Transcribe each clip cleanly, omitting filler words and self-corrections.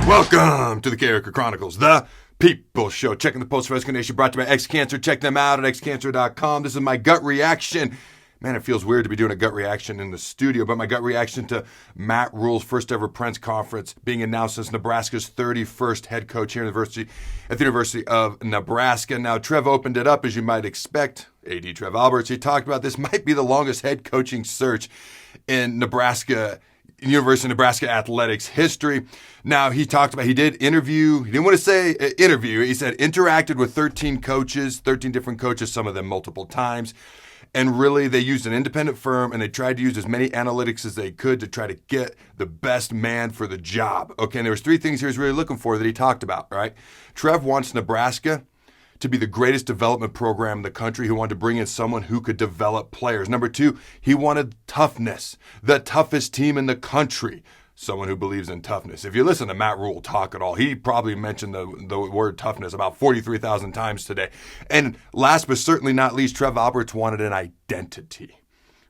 Welcome to the Carriker Chronicles, the People Show. Checking the Post for Husker Nation, brought to you by XCancer. Check them out at xcancer.com. This is my gut reaction. Man, it feels weird to be doing a gut reaction in the studio, but my gut reaction to Matt Rhule's first ever press conference being announced as Nebraska's 31st head coach here at the University of Nebraska. Now, Trev opened it up, as you might expect. AD Trev Alberts, he talked about this might be the longest head coaching search in University of Nebraska athletics history. Now, he talked about, he didn't want to say interview. He said interacted with 13 different coaches, some of them multiple times. And really, they used an independent firm, and they tried to use as many analytics as they could to try to get the best man for the job. Okay, and there was three things he was really looking for that he talked about, right? Trev wants Nebraska to be the greatest development program in the country. He wanted to bring in someone who could develop players. Number two, he wanted toughness, the toughest team in the country. Someone who believes in toughness. If you listen to Matt Rhule talk at all, he probably mentioned the word toughness about 43,000 times today. And last but certainly not least, Trev Alberts wanted an identity.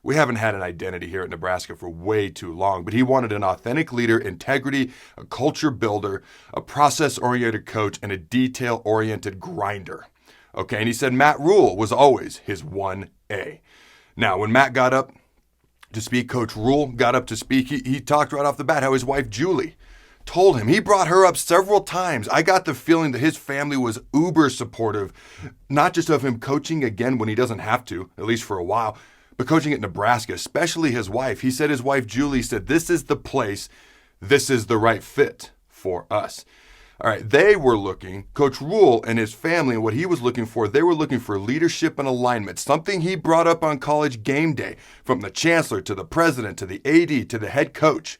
We haven't had an identity here at Nebraska for way too long, but he wanted an authentic leader, integrity, a culture builder, a process-oriented coach, and a detail-oriented grinder. Okay, and he said Matt Rhule was always his 1A. Now, when Matt got up to speak, Coach Rhule got up to speak, he talked right off the bat how his wife, Julie, told him. He brought her up several times. I got the feeling that his family was uber supportive, not just of him coaching again when he doesn't have to, at least for a while, but coaching at Nebraska, especially his wife. He said his wife, Julie, said, this is the place, this is the right fit for us. All right, they were looking, Coach Rhule and his family, and what he was looking for, they were looking for leadership and alignment, something he brought up on College game day, from the chancellor to the president to the AD to the head coach.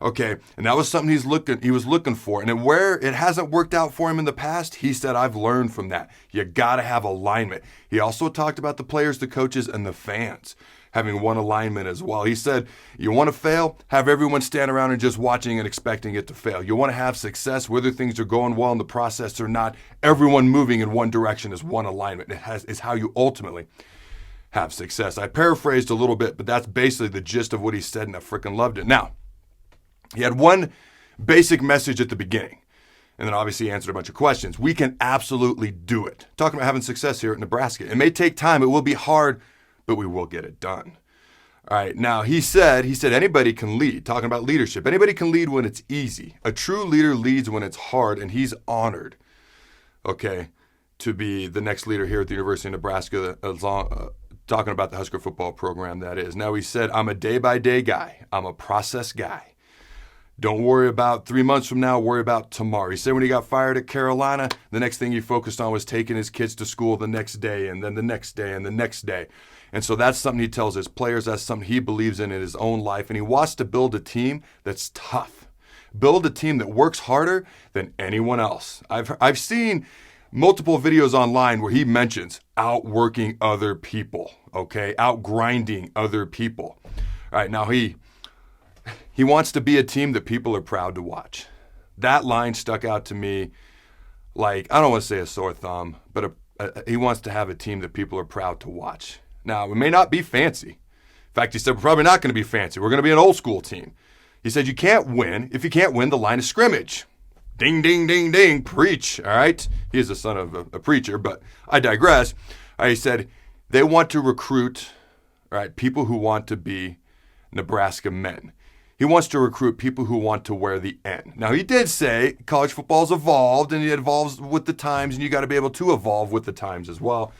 Okay, and that was something he was looking for. And where it hasn't worked out for him in the past, he said, I've learned from that. You got to have alignment. He also talked about the players, the coaches, and the fans having one alignment as well. He said, you want to fail? Have everyone stand around and just watching and expecting it to fail. You want to have success, whether things are going well in the process or not, everyone moving in one direction is one alignment. Is how you ultimately have success. I paraphrased a little bit, but that's basically the gist of what he said, and I freaking loved it. Now, he had one basic message at the beginning, and then obviously answered a bunch of questions. We can absolutely do it. Talking about having success here at Nebraska. It may take time. It will be hard, but we will get it done. All right. Now, he said anybody can lead. Talking about leadership. Anybody can lead when it's easy. A true leader leads when it's hard, and he's honored, okay, to be the next leader here at the University of Nebraska, talking about the Husker football program, that is. Now, he said, I'm a day-by-day guy. I'm a process guy. Don't worry about 3 months from now, worry about tomorrow. He said when he got fired at Carolina, the next thing he focused on was taking his kids to school the next day, and then the next day, and the next day. And so that's something he tells his players. That's something he believes in his own life. And he wants to build a team that's tough. Build a team that works harder than anyone else. I've seen multiple videos online where he mentions outworking other people, okay? Outgrinding other people. All right, now he wants to be a team that people are proud to watch. That line stuck out to me like, I don't want to say a sore thumb, but he wants to have a team that people are proud to watch. Now, it may not be fancy. In fact, he said, we're probably not going to be fancy. We're going to be an old school team. He said, you can't win. If you can't win, the line of scrimmage. Ding, ding, ding, ding. Preach, all right? He is the son of a preacher, but I digress. He said, they want to recruit, all right, people who want to be Nebraska men. He wants to recruit people who want to wear the N. Now, he did say college football's evolved, and it evolves with the times, and you got to be able to evolve with the times as well.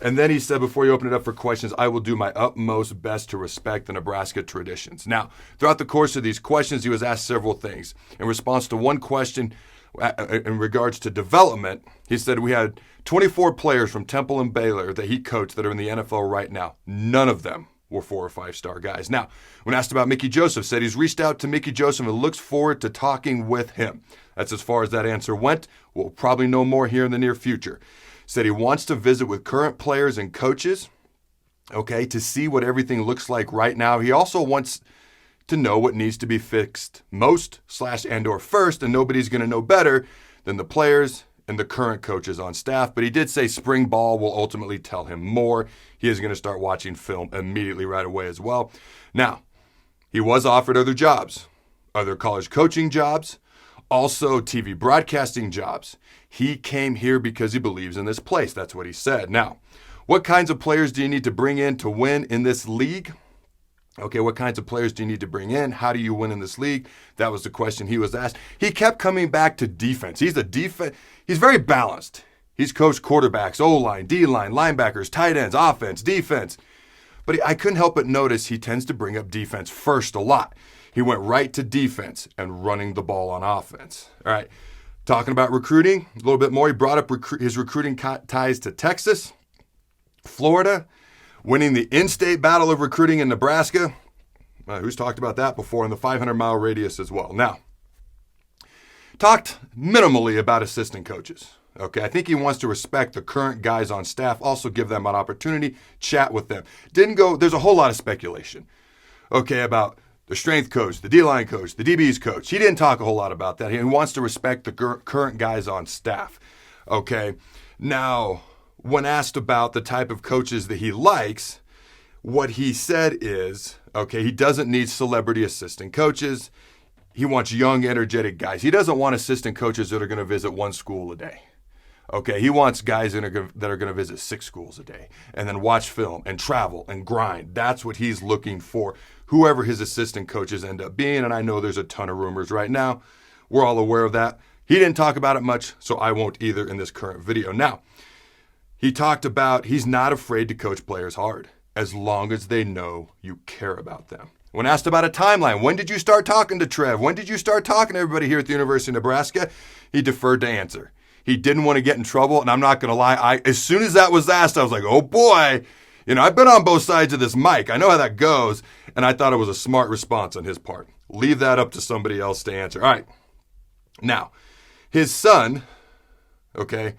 And then he said, before you open it up for questions, I will do my utmost best to respect the Nebraska traditions. Now, throughout the course of these questions, he was asked several things. In response to one question in regards to development, he said we had 24 players from Temple and Baylor that he coached that are in the NFL right now. None of them were 4 or 5 star guys. Now, when asked about Mickey Joseph, said he's reached out to Mickey Joseph and looks forward to talking with him. That's as far as that answer went. We'll probably know more here in the near future. Said he wants to visit with current players and coaches, okay, to see what everything looks like right now. He also wants to know what needs to be fixed most/and/or first, and nobody's going to know better than the players and the current coaches on staff. But he did say spring ball will ultimately tell him more. He is going to start watching film immediately right away as well. Now, he was offered other jobs, other college coaching jobs, Also, TV broadcasting jobs. He came here because he believes in this place. That's what he said. Now, what kinds of players do you need to bring in to win in this league? Okay, what kinds of players do you need to bring in? How do you win in this league? That was the question he was asked. He kept coming back to defense. He's very balanced. He's coached quarterbacks, O-line, D-line, linebackers, tight ends, offense, defense. But I couldn't help but notice he tends to bring up defense first a lot. He went right to defense and running the ball on offense. All right, talking about recruiting a little bit more. He brought up his recruiting ties to Texas, Florida, winning the in-state battle of recruiting in Nebraska. Who's talked about that before? In the 500-mile radius as well. Now, talked minimally about assistant coaches. Okay, I think he wants to respect the current guys on staff, also give them an opportunity, chat with them. There's a whole lot of speculation, okay, about the strength coach, the D-line coach, the DB's coach. He didn't talk a whole lot about that. He wants to respect the current guys on staff, okay? Now, when asked about the type of coaches that he likes, what he said is, okay, he doesn't need celebrity assistant coaches. He wants young, energetic guys. He doesn't want assistant coaches that are going to visit one school a day. Okay, he wants guys that are going to visit 6 schools a day and then watch film and travel and grind. That's what he's looking for, whoever his assistant coaches end up being. And I know there's a ton of rumors right now. We're all aware of that. He didn't talk about it much, so I won't either in this current video. Now, he talked about he's not afraid to coach players hard as long as they know you care about them. When asked about a timeline, when did you start talking to Trev? When did you start talking to everybody here at the University of Nebraska? He deferred to answer. He didn't want to get in trouble, and I'm not going to lie. As soon as that was asked, I was like, oh boy, I've been on both sides of this mic. I know how that goes, and I thought it was a smart response on his part. Leave that up to somebody else to answer. All right. Now, his son, okay,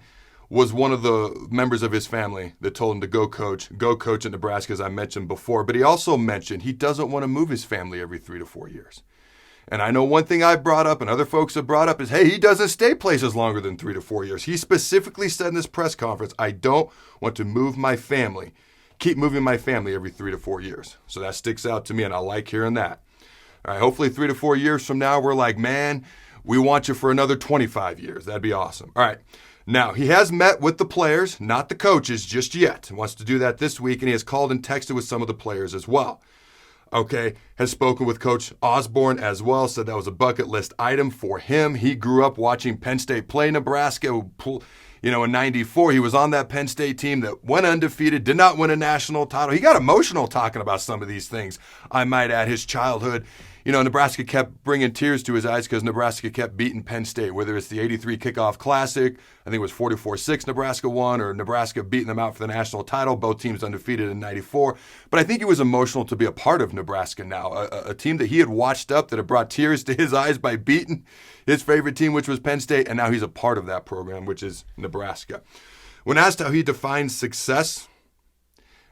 was one of the members of his family that told him to go coach at Nebraska, as I mentioned before. But he also mentioned he doesn't want to move his family every 3 to 4 years. And I know one thing I've brought up and other folks have brought up is, hey, he doesn't stay places longer than 3 to 4 years. He specifically said in this press conference, I don't want to keep moving my family every 3 to 4 years. So that sticks out to me, and I like hearing that. All right, hopefully 3 to 4 years from now, we're like, man, we want you for another 25 years. That'd be awesome. All right. Now, he has met with the players, not the coaches just yet. He wants to do that this week, and he has called and texted with some of the players as well. Okay, has spoken with Coach Osborne as well, said that was a bucket list item for him. He grew up watching Penn State play Nebraska. In 94, he was on that Penn State team that went undefeated, did not win a national title. He got emotional talking about some of these things. I might add his childhood. Nebraska kept bringing tears to his eyes because Nebraska kept beating Penn State, whether it's the 83 kickoff classic, I think it was 44-6 Nebraska won, or Nebraska beating them out for the national title, both teams undefeated in 94. But I think he was emotional to be a part of Nebraska now, a team that he had watched up that had brought tears to his eyes by beating his favorite team, which was Penn State, and now he's a part of that program, which is Nebraska. When asked how he defines success,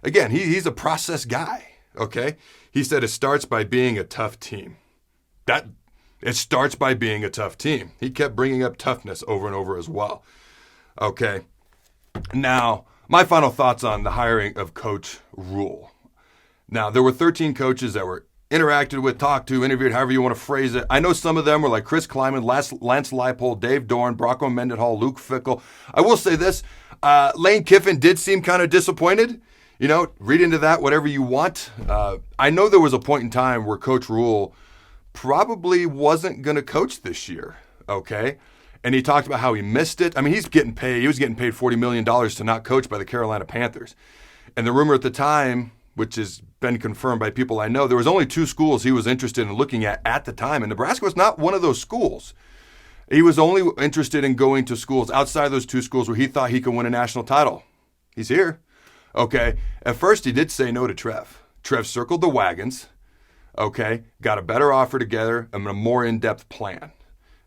again, he's a process guy, okay? He said it starts by being a tough team. It starts by being a tough team. He kept bringing up toughness over and over as well. Okay. Now, my final thoughts on the hiring of Coach Rhule. Now, there were 13 coaches that were interacted with, talked to, interviewed, however you want to phrase it. I know some of them were like Chris Kleiman, Lance Leipold, Dave Dorn, Bronco Mendenhall, Luke Fickell. I will say this, Lane Kiffin did seem kind of disappointed. Read into that whatever you want. I know there was a point in time where Coach Rhule probably wasn't going to coach this year, okay? And he talked about how he missed it. I mean, he's getting paid. He was getting paid $40 million to not coach by the Carolina Panthers. And the rumor at the time, which has been confirmed by people I know, there was only 2 schools he was interested in looking at the time, and Nebraska was not one of those schools. He was only interested in going to schools outside those 2 schools where he thought he could win a national title. He's here. Okay, at first he did say no to Trev. Trev circled the wagons, okay, got a better offer together and a more in-depth plan.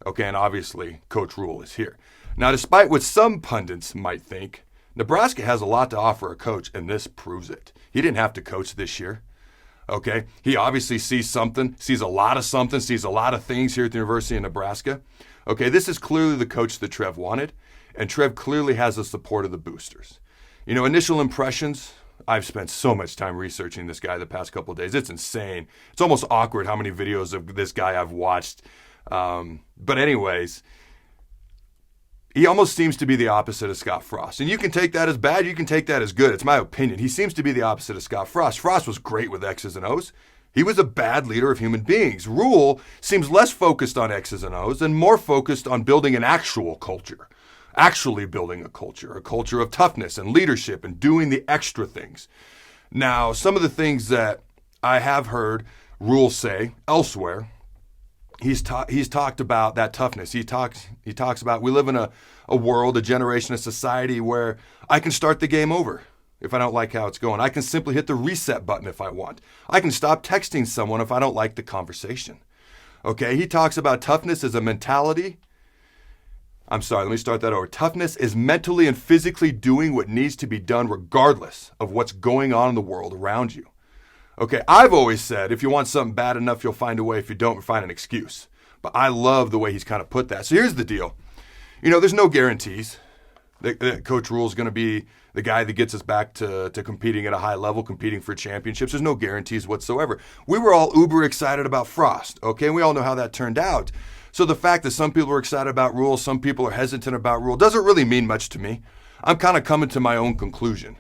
Okay, and obviously Coach Rhule is here. Now, despite what some pundits might think, Nebraska has a lot to offer a coach, and this proves it. He didn't have to coach this year. Okay, he obviously sees something, sees a lot of something, sees a lot of things here at the University of Nebraska. Okay, this is clearly the coach that Trev wanted, and Trev clearly has the support of the boosters. Initial impressions, I've spent so much time researching this guy the past couple of days. It's insane. It's almost awkward how many videos of this guy I've watched. But anyways, he almost seems to be the opposite of Scott Frost. And you can take that as bad, you can take that as good. It's my opinion. He seems to be the opposite of Scott Frost. Frost was great with X's and O's. He was a bad leader of human beings. Rhule seems less focused on X's and O's and more focused on building an actual culture. Actually building a culture of toughness and leadership and doing the extra things. Now, some of the things that I have heard Rhule say elsewhere, he's talked about that toughness. He talks about we live in a world, a generation, a society where I can start the game over if I don't like how it's going. I can simply hit the reset button if I want. I can stop texting someone if I don't like the conversation. Okay, he talks about toughness as a mentality. I'm sorry, let me start that over. Toughness is mentally and physically doing what needs to be done regardless of what's going on in the world around you. Okay, I've always said if you want something bad enough, you'll find a way. If you don't, find an excuse. But I love the way he's kind of put that. So here's the deal. There's no guarantees that Coach Rhule is going to be the guy that gets us back to competing at a high level, competing for championships. There's no guarantees whatsoever. We were all uber excited about Frost, okay? And we all know how that turned out. So the fact that some people are excited about Rhule, some people are hesitant about Rhule, doesn't really mean much to me. I'm kind of coming to my own conclusion.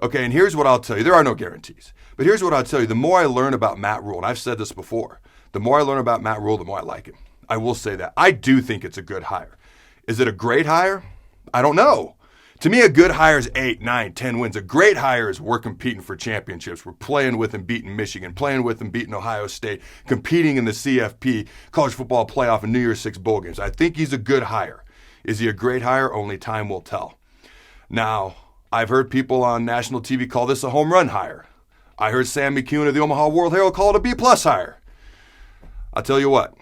Okay, and here's what I'll tell you. There are no guarantees. But here's what I'll tell you. The more I learn about Matt Rhule, and I've said this before, the more I learn about Matt Rhule, the more I like him. I will say that. I do think it's a good hire. Is it a great hire? I don't know. To me, a good hire is 8, 9, 10 wins. A great hire is we're competing for championships. We're playing with and beating Michigan, playing with and beating Ohio State, competing in the CFP, College Football Playoff, and New Year's Six bowl games. I think he's a good hire. Is he a great hire? Only time will tell. Now, I've heard people on national TV call this a home run hire. I heard Sam McCune of the Omaha World-Herald call it a B+ hire. I'll tell you what,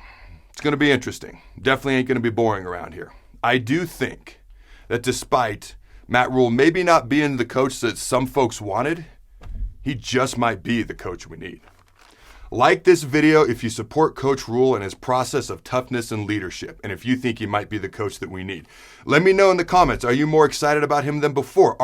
it's going to be interesting. Definitely ain't going to be boring around here. I do think that despite Matt Rhule maybe not being the coach that some folks wanted, he just might be the coach we need. Like this video if you support Coach Rhule and his process of toughness and leadership, and if you think he might be the coach that we need. Let me know in the comments, are you more excited about him than before?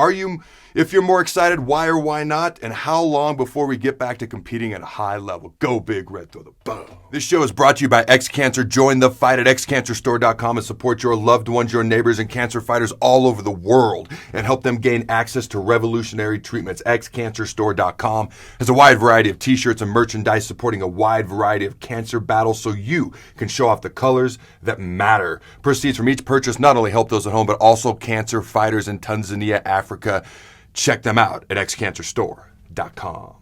If you're more excited, why or why not? And how long before we get back to competing at a high level? Go Big Red, throw the boom. This show is brought to you by XCancer. Join the fight at XCancerStore.com and support your loved ones, your neighbors, and cancer fighters all over the world and help them gain access to revolutionary treatments. XCancerStore.com has a wide variety of t-shirts and merchandise supporting a wide variety of cancer battles so you can show off the colors that matter. Proceeds from each purchase not only help those at home, but also cancer fighters in Tanzania, Africa. Check them out at XCancerStore.com.